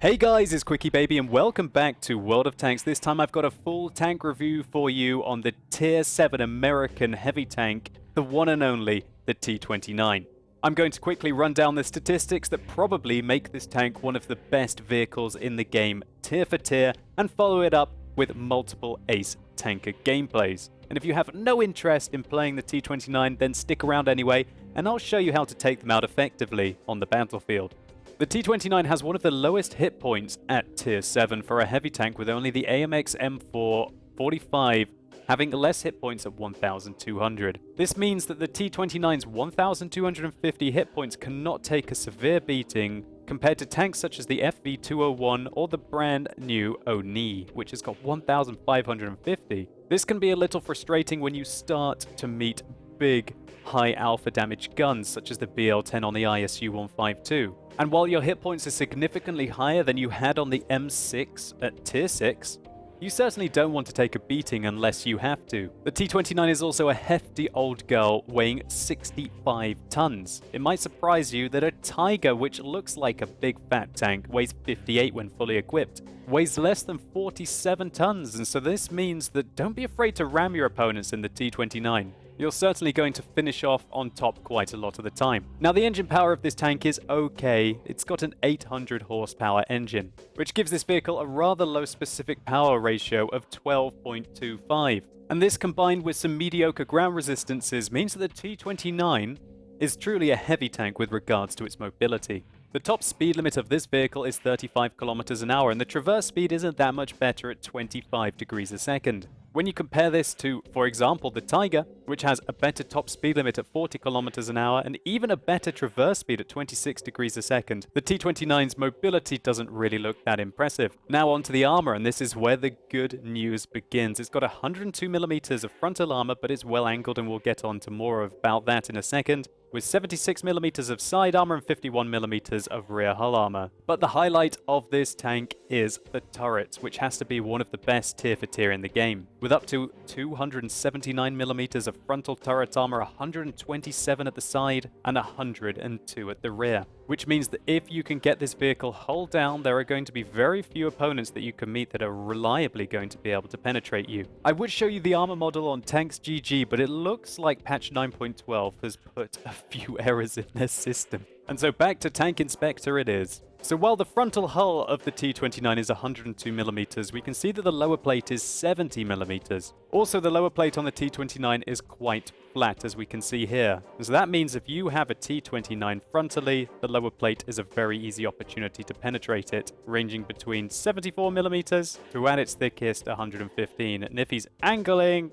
Hey guys, it's QuickyBaby and welcome back to World of Tanks. This time I've got a full tank review for you on the Tier 7 American heavy tank, the one and only, the T29. I'm going to quickly run down the statistics that probably make this tank one of the best vehicles in the game, tier for tier, and follow it up with multiple ace tanker gameplays. And if you have no interest in playing the T29, then stick around anyway, and I'll show you how to take them out effectively on the battlefield. The T29 has one of the lowest hit points at Tier 7 for a heavy tank, with only the AMX M4 45 having less hit points at 1,200. This means that the T29's 1,250 hit points cannot take a severe beating compared to tanks such as the FV201 or the brand new Oni, which has got 1,550. This can be a little frustrating when you start to meet big, high alpha damage guns such as the BL-10 on the ISU 152. And while your hit points are significantly higher than you had on the M6 at Tier 6, you certainly don't want to take a beating unless you have to. The T29 is also a hefty old girl weighing 65 tons. It might surprise you that a Tiger, which looks like a big fat tank, weighs 58 when fully equipped, weighs less than 47 tons, and so this means that don't be afraid to ram your opponents in the T29. You're certainly going to finish off on top quite a lot of the time. Now, the engine power of this tank is okay. It's got an 800 horsepower engine, which gives this vehicle a rather low specific power ratio of 12.25. And this, combined with some mediocre ground resistances, means that the T29 is truly a heavy tank with regards to its mobility. The top speed limit of this vehicle is 35 kilometers an hour, and the traverse speed isn't that much better at 25 degrees a second. When you compare this to, for example, the Tiger, which has a better top speed limit at 40 kilometers an hour and even a better traverse speed at 26 degrees a second, the T29's mobility doesn't really look that impressive. Now onto the armor, and this is where the good news begins. It's got 102 millimeters of frontal armor, but it's well angled, and we'll get on to more about that in a second, with 76 millimeters of side armor and 51 millimeters of rear hull armor. But the highlight of this tank is the turret, which has to be one of the best tier for tier in the game. With up to 279 millimeters of frontal turret armor, 127 at the side, and 102 at the rear. Which means that if you can get this vehicle hull down, there are going to be very few opponents that you can meet that are reliably going to be able to penetrate you. I would show you the armor model on Tanks GG, but it looks like patch 9.12 has put a few errors in their system. And so back to Tank Inspector it is. So while the frontal hull of the T29 is 102 millimeters, we can see that the lower plate is 70 millimeters. Also, the lower plate on the T29 is quite flat, as we can see here. And so that means if you have a T29 frontally, the lower plate is a very easy opportunity to penetrate it, ranging between 74 millimeters to, at its thickest, 115. And if he's angling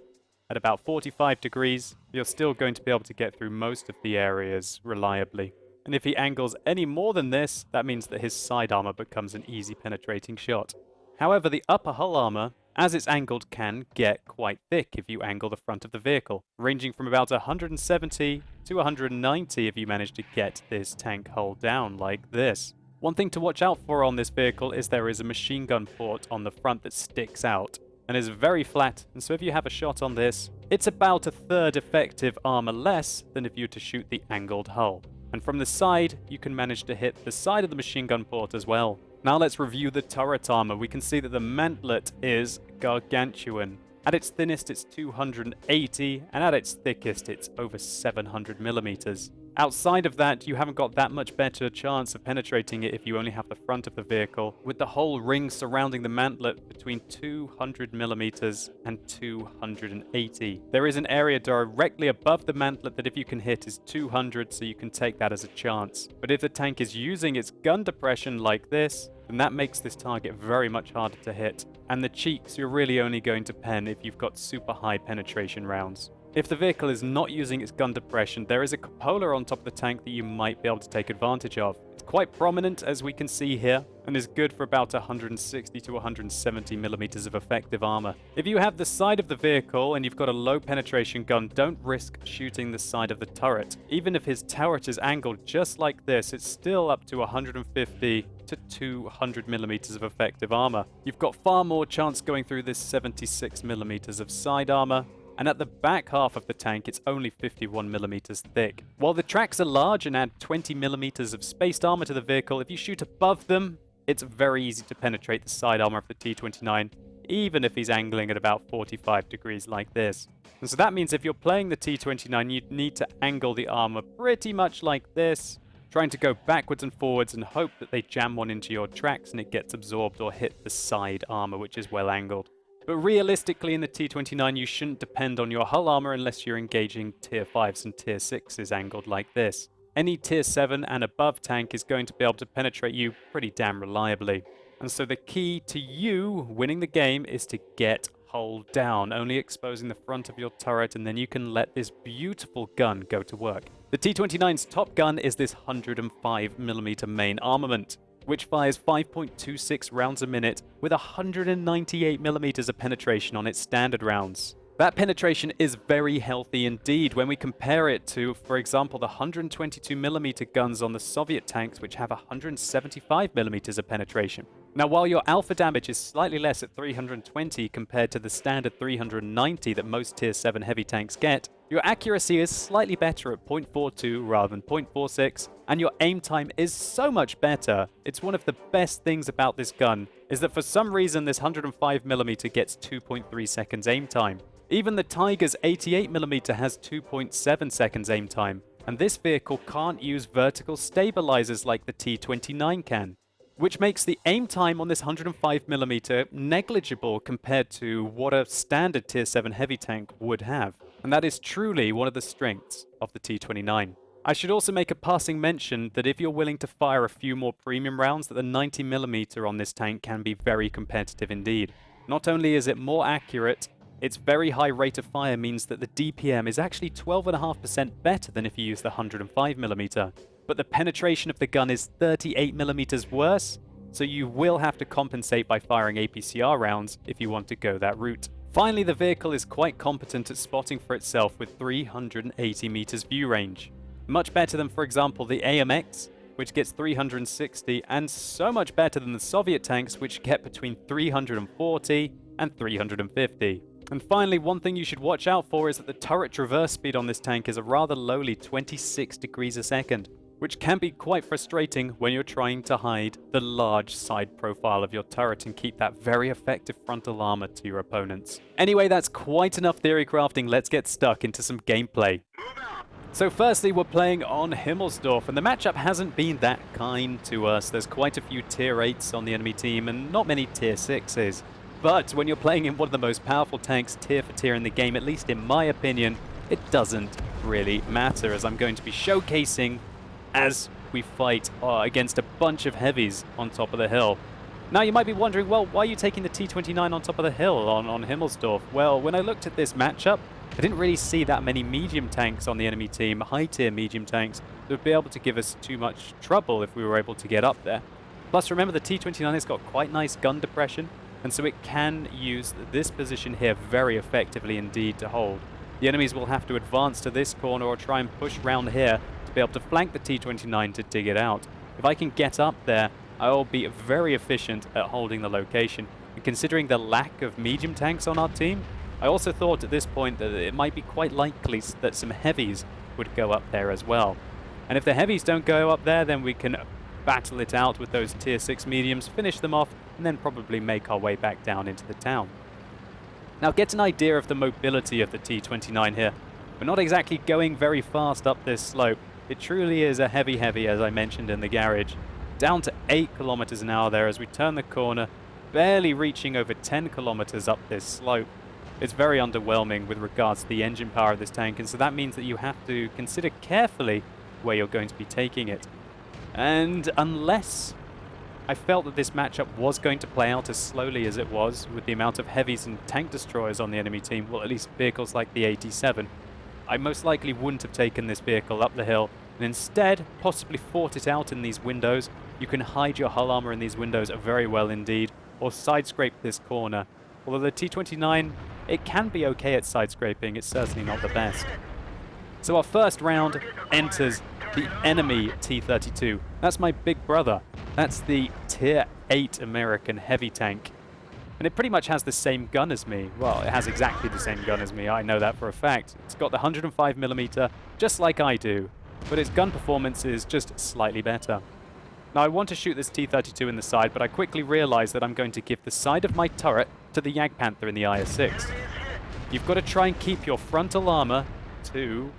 at about 45 degrees, you're still going to be able to get through most of the areas reliably. And if he angles any more than this, that means that his side armor becomes an easy penetrating shot. However, the upper hull armor, as it's angled, can get quite thick if you angle the front of the vehicle, ranging from about 170 to 190 if you manage to get this tank hull down like this. One thing to watch out for on this vehicle is there is a machine gun port on the front that sticks out and is very flat, and so if you have a shot on this, it's about a third effective armor less than if you were to shoot the angled hull. And from the side, you can manage to hit the side of the machine gun port as well. Now let's review the turret armor. We can see that the mantlet is gargantuan. At its thinnest, it's 280, and at its thickest, it's over 700 millimeters. Outside of that, you haven't got that much better chance of penetrating it if you only have the front of the vehicle, with the whole ring surrounding the mantlet between 200 millimeters and 280. There is an area directly above the mantlet that if you can hit is 200, so you can take that as a chance. But if the tank is using its gun depression like this, then that makes this target very much harder to hit. And the cheeks you're really only going to pen if you've got super high penetration rounds. If the vehicle is not using its gun depression, there is a cupola on top of the tank that you might be able to take advantage of. It's quite prominent, as we can see here, and is good for about 160 to 170 millimeters of effective armor. If you have the side of the vehicle and you've got a low penetration gun, don't risk shooting the side of the turret. Even if his turret is angled just like this, it's still up to 150 to 200 millimeters of effective armor. You've got far more chance going through this 76 millimeters of side armor, and at the back half of the tank it's only 51 millimeters thick. While the tracks are large and add 20 millimeters of spaced armor to the vehicle, if you shoot above them, it's very easy to penetrate the side armor of the T29, even if he's angling at about 45 degrees like this. And so that means if you're playing the T29, you'd need to angle the armor pretty much like this, trying to go backwards and forwards and hope that they jam one into your tracks and it gets absorbed or hit the side armor, which is well angled. But realistically in the T29, you shouldn't depend on your hull armor unless you're engaging tier 5s and tier 6s angled like this. Any tier 7 and above tank is going to be able to penetrate you pretty damn reliably. And so the key to you winning the game is to get hull down, only exposing the front of your turret, and then you can let this beautiful gun go to work. The T29's top gun is this 105mm main armament, which fires 5.26 rounds a minute with 198mm of penetration on its standard rounds. That penetration is very healthy indeed when we compare it to, for example, the 122mm guns on the Soviet tanks, which have 175mm of penetration. Now, while your alpha damage is slightly less at 320 compared to the standard 390 that most tier 7 heavy tanks get, your accuracy is slightly better at 0.42 rather than 0.46, and your aim time is so much better. It's one of the best things about this gun, is that for some reason this 105mm gets 2.3 seconds aim time. Even the Tiger's 88mm has 2.7 seconds aim time, and this vehicle can't use vertical stabilizers like the T29 can, which makes the aim time on this 105mm negligible compared to what a standard tier 7 heavy tank would have. And that is truly one of the strengths of the T29. I should also make a passing mention that if you're willing to fire a few more premium rounds, that the 90mm on this tank can be very competitive indeed. Not only is it more accurate, its very high rate of fire means that the DPM is actually 12.5% better than if you use the 105mm. But the penetration of the gun is 38mm worse, so you will have to compensate by firing APCR rounds if you want to go that route. Finally, the vehicle is quite competent at spotting for itself with 380 meters view range. Much better than, for example, the AMX, which gets 360, and so much better than the Soviet tanks, which get between 340 and 350. And finally, one thing you should watch out for is that the turret traverse speed on this tank is a rather lowly 26 degrees a second, which can be quite frustrating when you're trying to hide the large side profile of your turret and keep that very effective frontal armor to your opponents. Anyway, that's quite enough theory crafting. Let's get stuck into some gameplay. So firstly, we're playing on Himmelsdorf, and the matchup hasn't been that kind to us. There's quite a few tier 8s on the enemy team and not many tier 6s. But when you're playing in one of the most powerful tanks tier for tier in the game, at least in my opinion, it doesn't really matter, as I'm going to be showcasing as we fight against a bunch of heavies on top of the hill. Now you might be wondering, well, why are you taking the T29 on top of the hill on Himmelsdorf? Well, when I looked at this matchup, I didn't really see that many medium tanks on the enemy team, high-tier medium tanks, that would be able to give us too much trouble if we were able to get up there. Plus, remember, the T29 has got quite nice gun depression, and so it can use this position here very effectively indeed to hold. The enemies will have to advance to this corner or try and push round here to be able to flank the T29 to dig it out. If I can get up there, I will be very efficient at holding the location. And considering the lack of medium tanks on our team, I also thought at this point that it might be quite likely that some heavies would go up there as well. And if the heavies don't go up there, then we can battle it out with those tier 6 mediums, finish them off, and then probably make our way back down into the town. Now get an idea of the mobility of the T29 here. We're not exactly going very fast up this slope. It truly is a heavy, as I mentioned in the garage. Down to 8 kilometers an hour there as we turn the corner, barely reaching over 10 kilometers up this slope. It's very underwhelming with regards to the engine power of this tank, and so that means that you have to consider carefully where you're going to be taking it. And unless I felt that this matchup was going to play out as slowly as it was, with the amount of heavies and tank destroyers on the enemy team, well, at least vehicles like the 87, I most likely wouldn't have taken this vehicle up the hill, and instead possibly fought it out in these windows. You can hide your hull armor in these windows very well indeed, or side scrape this corner. Although the T29, it can be okay at side scraping, it's certainly not the best. So our first round enters the enemy T32. That's my big brother. That's the tier 8 American heavy tank. And it pretty much has the same gun as me. Well, it has exactly the same gun as me, I know that for a fact. It's got the 105mm, just like I do, but its gun performance is just slightly better. Now I want to shoot this T32 in the side, but I quickly realize that I'm going to give the side of my turret to the Jagdpanther in the IS-6. You've got to try and keep your frontal armor to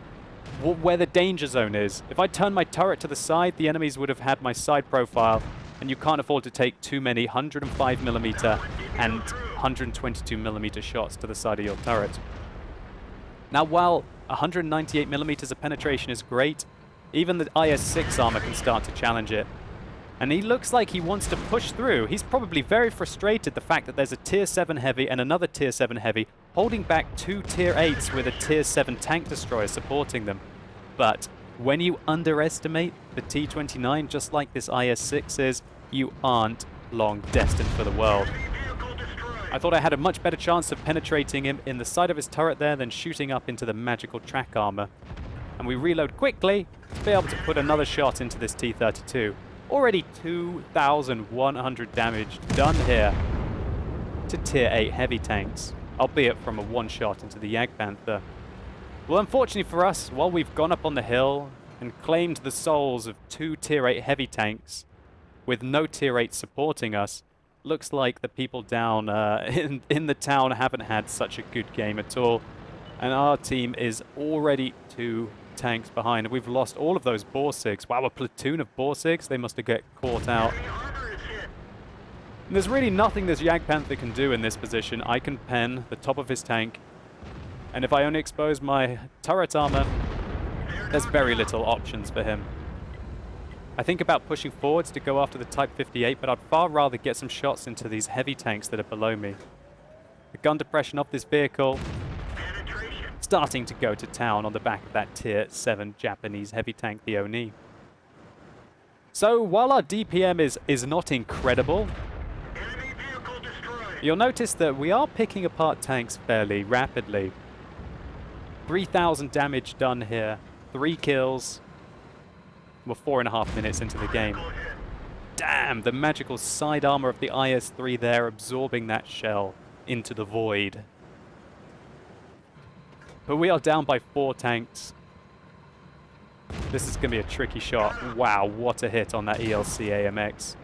where the danger zone is. If I turn my turret to the side, the enemies would have had my side profile, and you can't afford to take too many 105mm and 122mm shots to the side of your turret. Now, while 198mm of penetration is great, even the IS-6 armor can start to challenge it. And he looks like he wants to push through. He's probably very frustrated the fact that there's a Tier 7 Heavy and another Tier 7 Heavy holding back 2 Tier 8s with a Tier 7 tank destroyer supporting them. But when you underestimate the T29, just like this IS-6 is, you aren't long destined for the world. I thought I had a much better chance of penetrating him in the side of his turret there than shooting up into the magical track armor. And we reload quickly to be able to put another shot into this T32. Already 2,100 damage done here to Tier 8 heavy tanks, albeit from a one-shot into the Jagdpanther. Well, unfortunately for us, while we've gone up on the hill and claimed the souls of 2 Tier 8 heavy tanks, with no Tier 8 supporting us, looks like the people down in the town haven't had such a good game at all. And our team is already 2 tanks behind. We've lost all of those Borsigs. Wow, a platoon of Borsigs. They must have got caught out. And there's really nothing this Jagdpanther can do in this position. I can pen the top of his tank, and if I only expose my turret armor, there's very little options for him. I think about pushing forwards to go after the Type 58, but I'd far rather get some shots into these heavy tanks that are below me. The gun depression of this vehicle starting to go to town on the back of that Tier 7 Japanese heavy tank, the Oni. So while our DPM is not incredible, you'll notice that we are picking apart tanks fairly rapidly. 3,000 damage done here, 3 kills. We're 4.5 minutes into the game. Damn, the magical side armor of the IS-3 there absorbing that shell into the void. But we are down by 4 tanks. This is going to be a tricky shot. Wow, what a hit on that ELC AMX.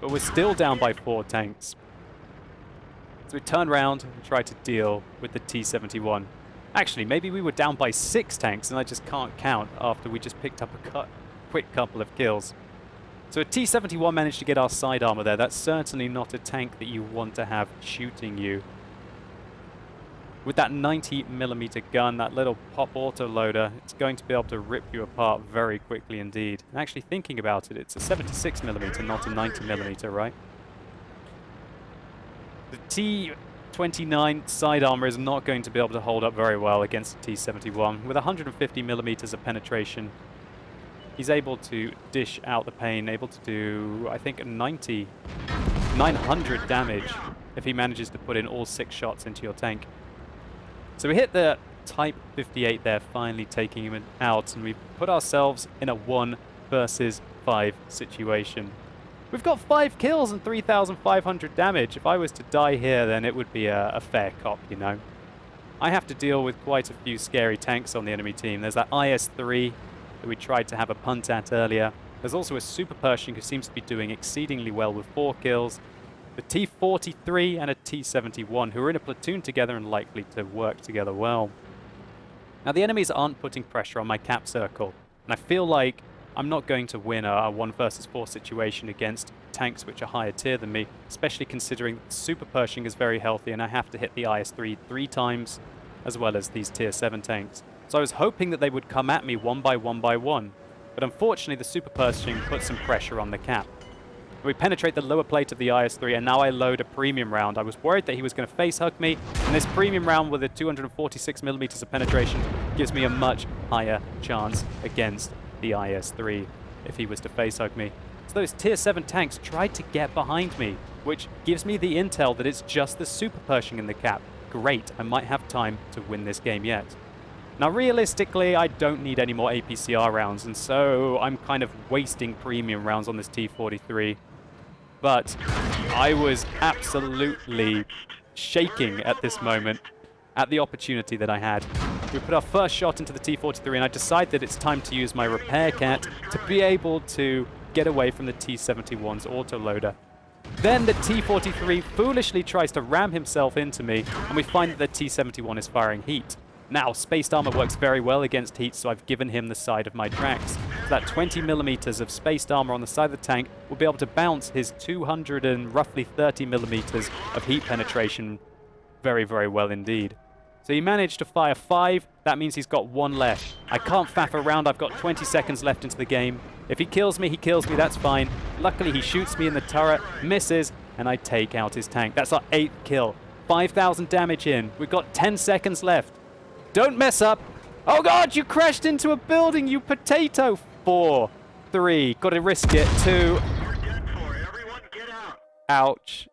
But we're still down by 4 tanks. So we turn around and try to deal with the T-71. Actually, maybe we were down by 6 tanks and I just can't count after we just picked up a quick couple of kills. So a T-71 managed to get our side armor there. That's certainly not a tank that you want to have shooting you. With that 90mm gun, that little pop autoloader, it's going to be able to rip you apart very quickly indeed. And actually thinking about it, it's a 76mm, not a 90mm, right? The T29 side armor is not going to be able to hold up very well against the T-71. With 150mm of penetration, he's able to dish out the pain, able to do, I think, 900 damage if he manages to put in all 6 shots into your tank. So we hit the Type 58 there, finally taking him out, and we put ourselves in a 1 versus 5 situation. We've got 5 kills and 3,500 damage. If I was to die here, then it would be a fair cop, you know. I have to deal with quite a few scary tanks on the enemy team. There's that IS-3 that we tried to have a punt at earlier. There's also a Super Pershing who seems to be doing exceedingly well with 4 kills. The T-43 and a T-71 who are in a platoon together and likely to work together well. Now the enemies aren't putting pressure on my cap circle, and I feel like I'm not going to win a 1 versus 4 situation against tanks which are higher tier than me, especially considering that the Super Pershing is very healthy and I have to hit the IS-3 3 times, as well as these Tier 7 tanks. So I was hoping that they would come at me one by one, but unfortunately the Super Pershing put some pressure on the cap. We penetrate the lower plate of the IS-3, and now I load a premium round. I was worried that he was going to face hug me, and this premium round with a 246mm of penetration gives me a much higher chance against the IS-3 if he was to face hug me. So those Tier 7 tanks tried to get behind me, which gives me the intel that it's just the Super Pershing in the cap. Great, I might have time to win this game yet. Now realistically, I don't need any more APCR rounds, and so I'm kind of wasting premium rounds on this T-43. But I was absolutely shaking at this moment at the opportunity that I had. We put our first shot into the T-43, and I decide that it's time to use my repair cat to be able to get away from the T-71's autoloader. Then the T-43 foolishly tries to ram himself into me, and we find that the T-71 is firing heat. Now, spaced armor works very well against heat, so I've given him the side of my tracks. So that 20 millimeters of spaced armor on the side of the tank will be able to bounce his 200 and roughly 30 millimeters of heat penetration very, very well indeed. So he managed to fire 5. That means he's got 1 left. I can't faff around. I've got 20 seconds left into the game. If he kills me, he kills me. That's fine. Luckily, he shoots me in the turret, misses, and I take out his tank. That's our 8th kill. 5,000 damage in. We've got 10 seconds left. Don't mess up. Oh, God, you crashed into a building, you potato. 4, 3. Got to risk it. 2. You're dead for. Everyone get out. Ouch.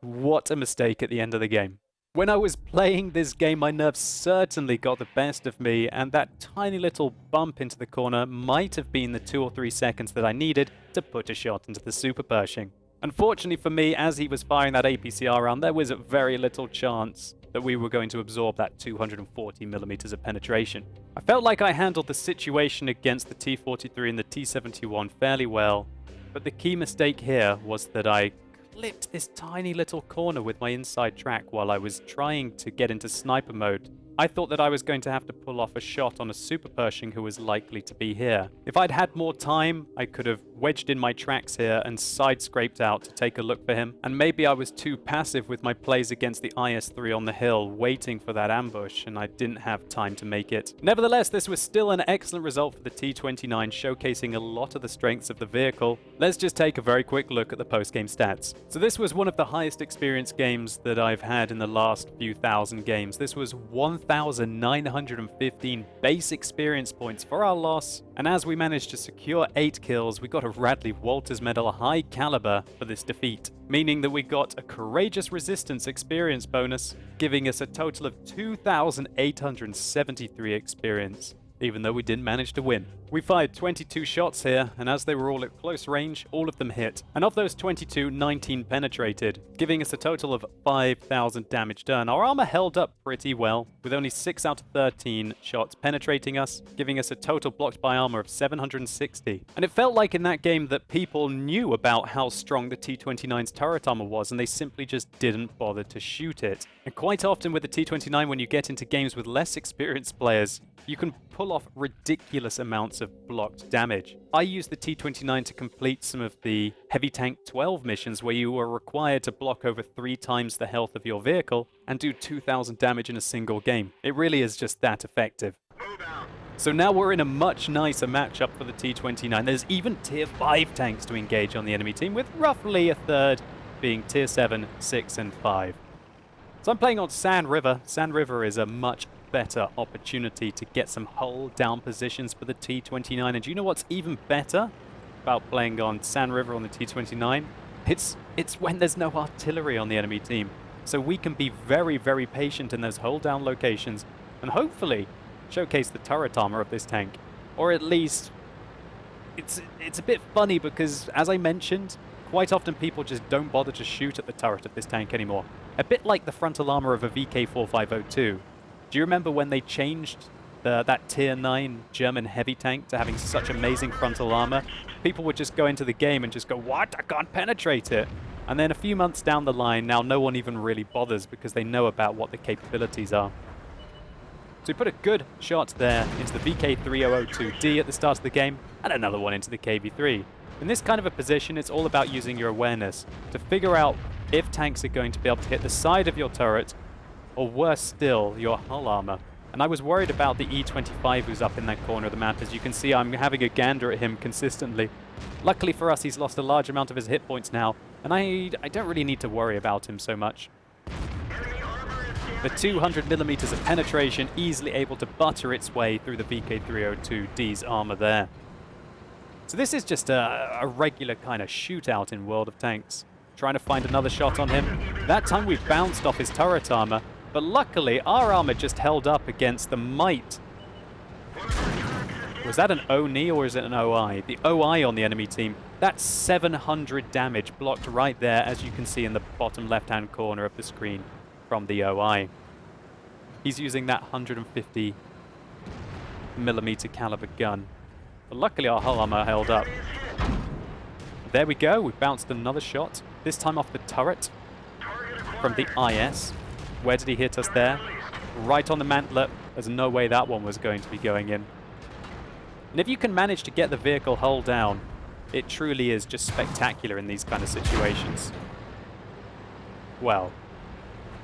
What a mistake at the end of the game. When I was playing this game, my nerves certainly got the best of me, and that tiny little bump into the corner might have been the 2 or 3 seconds that I needed to put a shot into the Super Pershing. Unfortunately for me, as he was firing that APCR round, there was very little chance that we were going to absorb that 240 millimeters of penetration. I felt like I handled the situation against the T-43 and the T-71 fairly well, but the key mistake here was that I clipped this tiny little corner with my inside track while I was trying to get into sniper mode. I thought that I was going to have to pull off a shot on a Super Pershing who was likely to be here. If I'd had more time, I could have wedged in my tracks here and side-scraped out to take a look for him. And maybe I was too passive with my plays against the IS-3 on the hill, waiting for that ambush, and I didn't have time to make it. Nevertheless, this was still an excellent result for the T29, showcasing a lot of the strengths of the vehicle. Let's just take a very quick look at the post-game stats. So this was one of the highest experience games that I've had in the last few thousand games. This was 1,915 base experience points for our loss, and as we managed to secure 8 kills, we got a Radley Walters Medal High Caliber for this defeat, meaning that we got a Courageous Resistance experience bonus, giving us a total of 2,873 experience, even though we didn't manage to win. We fired 22 shots here, and as they were all at close range, all of them hit. And of those 22, 19 penetrated, giving us a total of 5,000 damage done. Our armor held up pretty well, with only 6 out of 13 shots penetrating us, giving us a total blocked by armor of 760. And it felt like in that game that people knew about how strong the T29's turret armor was, and they simply just didn't bother to shoot it. And quite often with the T29, when you get into games with less experienced players, you can pull off ridiculous amounts of blocked damage. I used the T29 to complete some of the Heavy Tank 12 missions where you were required to block over 3 times the health of your vehicle and do 2,000 damage in a single game. It really is just that effective. So now we're in a much nicer matchup for the T29. There's even Tier 5 tanks to engage on the enemy team, with roughly a third being Tier 7, 6, and 5. So I'm playing on Sand River. Sand River is a much better opportunity to get some hull down positions for the T29. And do you know what's even better about playing on Sand River on the T29? It's when there's no artillery on the enemy team. So we can be very, very patient in those hull down locations and hopefully showcase the turret armor of this tank. Or at least, it's a bit funny because, as I mentioned, quite often people just don't bother to shoot at the turret of this tank anymore. A bit like the frontal armor of a VK4502. Do you remember when they changed that Tier 9 German heavy tank to having such amazing frontal armor? People would just go into the game and just go, what? I can't penetrate it. And then a few months down the line, now no one even really bothers because they know about what the capabilities are. So we put a good shot there into the VK3002D at the start of the game, and another one into the KB3. In this kind of a position, it's all about using your awareness to figure out if tanks are going to be able to hit the side of your turret, or worse still, your hull armor. And I was worried about the E25 who's up in that corner of the map. As you can see, I'm having a gander at him consistently. Luckily for us, he's lost a large amount of his hit points now, and I don't really need to worry about him so much. The 200 millimeters of penetration, easily able to butter its way through the VK302D's armor there. So this is just a regular kind of shootout in World of Tanks. Trying to find another shot on him. That time we bounced off his turret armor, but luckily our armor just held up against the might. Was that an ONI or is it an OI? The OI on the enemy team, that's 700 damage blocked right there, as you can see in the bottom left-hand corner of the screen from the OI. He's using that 150 millimeter caliber gun. But luckily our hull armor held up. there we go. We bounced another shot, this time off the turret from the IS. Where did he hit us there? Right on the mantlet. There's no way that one was going to be going in. And if you can manage to get the vehicle hull down, it truly is just spectacular in these kind of situations. Well,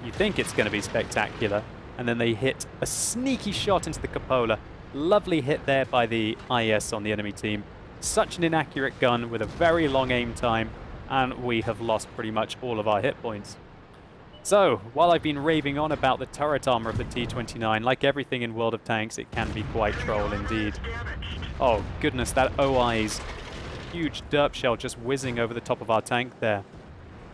you think it's going to be spectacular, and then they hit a sneaky shot into the cupola. Lovely hit there by the IS on the enemy team. Such an inaccurate gun with a very long aim time, and we have lost pretty much all of our hit points. So, while I've been raving on about the turret armor of the T29, like everything in World of Tanks, it can be quite troll indeed. Oh goodness, that OI's huge derp shell just whizzing over the top of our tank there.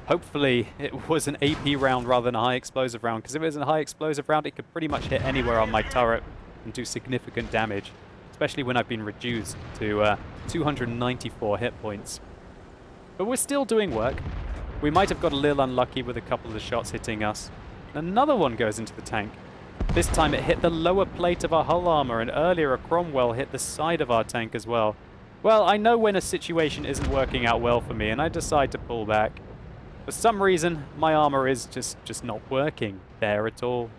Hopefully it was an AP round rather than a high explosive round, because if it was a high explosive round, it could pretty much hit anywhere on my turret and do significant damage, especially when I've been reduced to 294 hit points. But we're still doing work. We might have got a little unlucky with a couple of the shots hitting us. Another one goes into the tank. This time it hit the lower plate of our hull armor, and earlier a Cromwell hit the side of our tank as well. Well, I know when a situation isn't working out well for me, and I decide to pull back. For some reason, my armor is just not working there at all.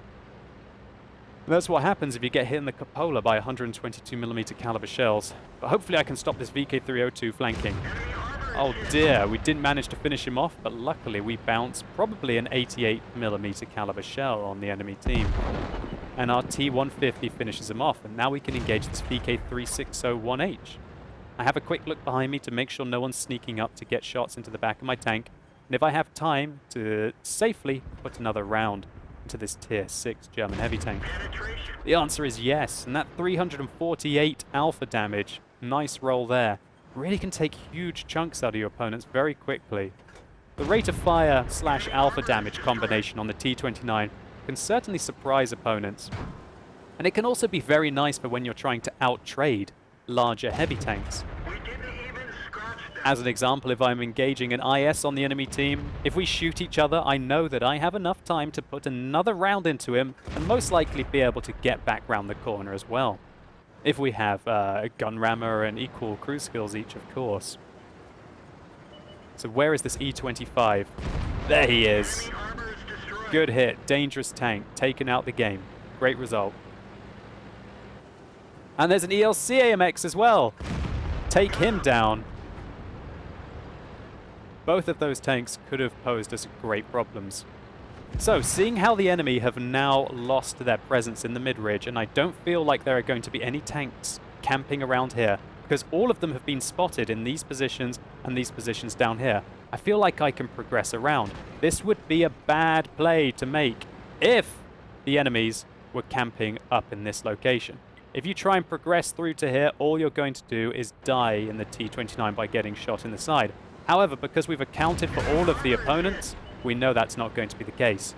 And that's what happens if you get hit in the cupola by 122mm caliber shells. But hopefully I can stop this VK302 flanking. Oh dear, we didn't manage to finish him off, but luckily we bounced probably an 88mm caliber shell on the enemy team. And our T150 finishes him off, and now we can engage this VK360-1H. I have a quick look behind me to make sure no one's sneaking up to get shots into the back of my tank, and if I have time to safely put another round into this tier 6 German heavy tank. The answer is yes, and that 348 alpha damage, nice roll there, really can take huge chunks out of your opponents very quickly. The rate of fire / alpha damage combination on the T29 can certainly surprise opponents. And it can also be very nice for when you're trying to out-trade larger heavy tanks. As an example, if I'm engaging an IS on the enemy team, if we shoot each other, I know that I have enough time to put another round into him and most likely be able to get back round the corner as well. If we have a gun rammer and equal crew skills each, of course. So where is this E25? There he is. Good hit, dangerous tank, taken out the game. Great result. And there's an ELC AMX as well. Take him down. Both of those tanks could have posed us great problems. So, seeing how the enemy have now lost their presence in the mid-ridge, and I don't feel like there are going to be any tanks camping around here, because all of them have been spotted in these positions and these positions down here, I feel like I can progress around. This would be a bad play to make if the enemies were camping up in this location. If you try and progress through to here, all you're going to do is die in the T29 by getting shot in the side. However, because we've accounted for all of the opponents, we know that's not going to be the case.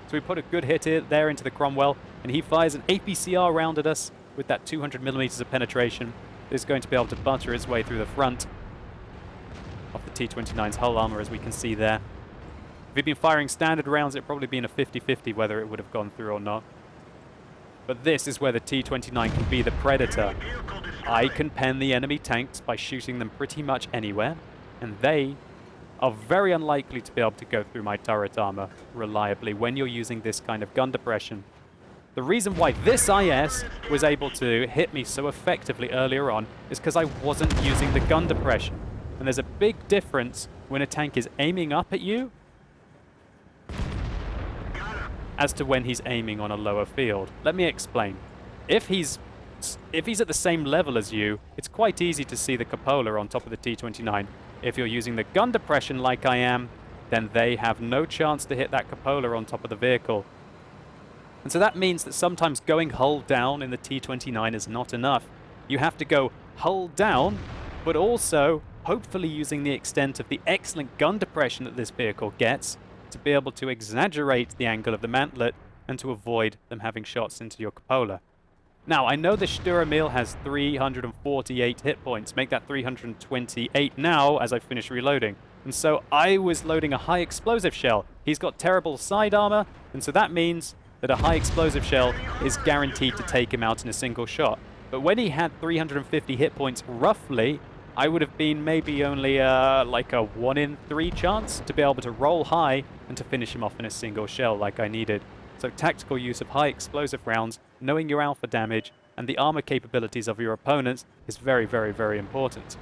So we put a good hit there into the Cromwell, and he fires an APCR round at us with that 200mm of penetration. It's going to be able to butter its way through the front of the T29's hull armor, as we can see there. If he'd been firing standard rounds, it'd probably been a 50-50 whether it would have gone through or not. But this is where the T29 can be the predator. I can pen the enemy tanks by shooting them pretty much anywhere, and they are very unlikely to be able to go through my turret armor reliably when you're using this kind of gun depression. The reason why this IS was able to hit me so effectively earlier on is because I wasn't using the gun depression. And there's a big difference when a tank is aiming up at you as to when he's aiming on a lower field. Let me explain. If he's at the same level as you, it's quite easy to see the cupola on top of the T29. If you're using the gun depression like I am, then they have no chance to hit that cupola on top of the vehicle. And so that means that sometimes going hull down in the T29 is not enough. You have to go hull down, but also hopefully using the extent of the excellent gun depression that this vehicle gets to be able to exaggerate the angle of the mantlet and to avoid them having shots into your cupola. Now, I know the Sturmil has 348 hit points. Make that 328 now as I finish reloading. And so I was loading a high explosive shell. He's got terrible side armor, and so that means that a high explosive shell is guaranteed to take him out in a single shot. But when he had 350 hit points roughly, I would have been maybe only like a 1 in 3 chance to be able to roll high and to finish him off in a single shell like I needed. So tactical use of high explosive rounds, knowing your alpha damage, and the armor capabilities of your opponents is very, very, very important.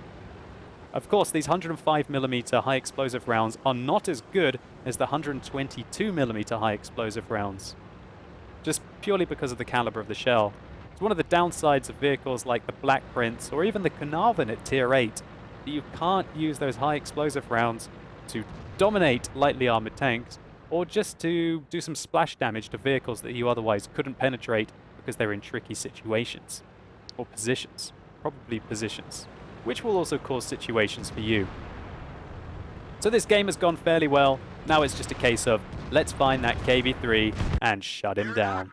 Of course, these 105mm high explosive rounds are not as good as the 122mm high explosive rounds, just purely because of the caliber of the shell. It's one of the downsides of vehicles like the Black Prince or even the Carnarvon at tier 8, that you can't use those high explosive rounds to dominate lightly armored tanks, or just to do some splash damage to vehicles that you otherwise couldn't penetrate because they're in tricky situations. Or positions. Probably positions. Which will also cause situations for you. So this game has gone fairly well. Now it's just a case of, let's find that KV3 and shut him down.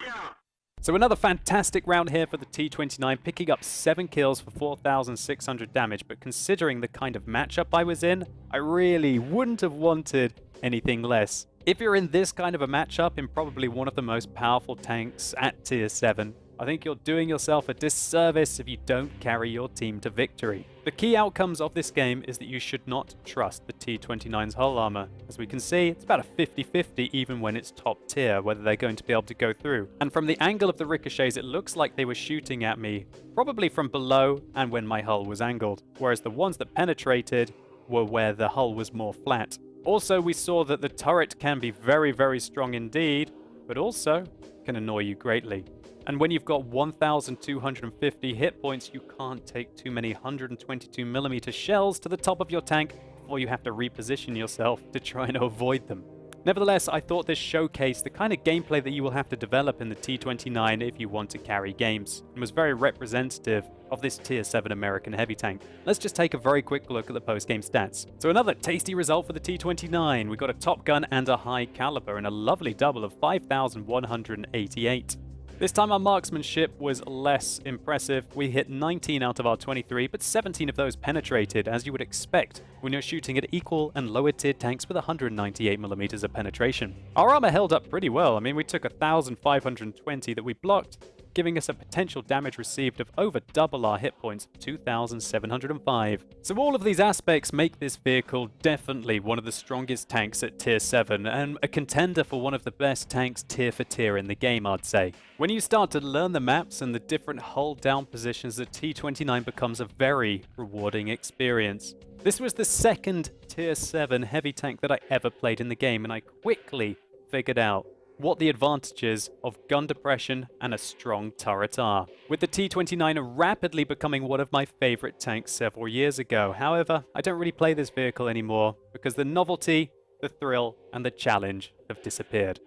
So another fantastic round here for the T29, picking up 7 kills for 4,600 damage, but considering the kind of matchup I was in, I really wouldn't have wanted anything less. If you're in this kind of a matchup in probably one of the most powerful tanks at tier 7, I think you're doing yourself a disservice if you don't carry your team to victory. The key outcomes of this game is that you should not trust the T29's hull armor. As we can see, it's about a 50-50 even when it's top tier, whether they're going to be able to go through. And from the angle of the ricochets, it looks like they were shooting at me, probably from below and when my hull was angled, whereas the ones that penetrated were where the hull was more flat. Also, we saw that the turret can be very, very strong indeed, but also can annoy you greatly. And when you've got 1,250 hit points, you can't take too many 122mm shells to the top of your tank before you have to reposition yourself to try and avoid them. Nevertheless, I thought this showcased the kind of gameplay that you will have to develop in the T29 if you want to carry games, and was very representative of this tier 7 American heavy tank. Let's just take a very quick look at the post-game stats. So another tasty result for the T29. We got a top gun and a high caliber and a lovely double of 5,188. This time our marksmanship was less impressive. We hit 19 out of our 23, but 17 of those penetrated, as you would expect when you're shooting at equal and lower tier tanks with 198mm of penetration. Our armor held up pretty well. I mean, we took 1,520 that we blocked, giving us a potential damage received of over double our hit points, 2,705. So all of these aspects make this vehicle definitely one of the strongest tanks at tier 7, and a contender for one of the best tanks tier for tier in the game, I'd say. When you start to learn the maps and the different hull down positions, the T29 becomes a very rewarding experience. This was the second tier 7 heavy tank that I ever played in the game, and I quickly figured out what the advantages of gun depression and a strong turret are, with the T29 rapidly becoming one of my favorite tanks several years ago. However, I don't really play this vehicle anymore because the novelty, the thrill, and the challenge have disappeared.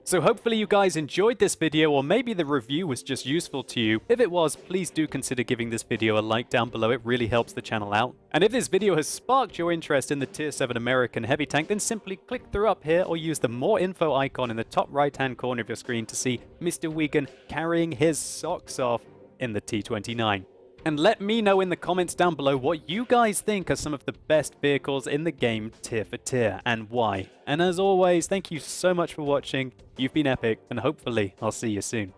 So hopefully you guys enjoyed this video, or maybe the review was just useful to you. If it was, please do consider giving this video a like down below. It really helps the channel out. And if this video has sparked your interest in the tier 7 American heavy tank, then simply click through up here or use the more info icon in the top right hand corner of your screen to see Mr. Wigan carrying his socks off in the T29. And let me know in the comments down below what you guys think are some of the best vehicles in the game tier for tier, and why. And as always, thank you so much for watching. You've been epic, and hopefully I'll see you soon.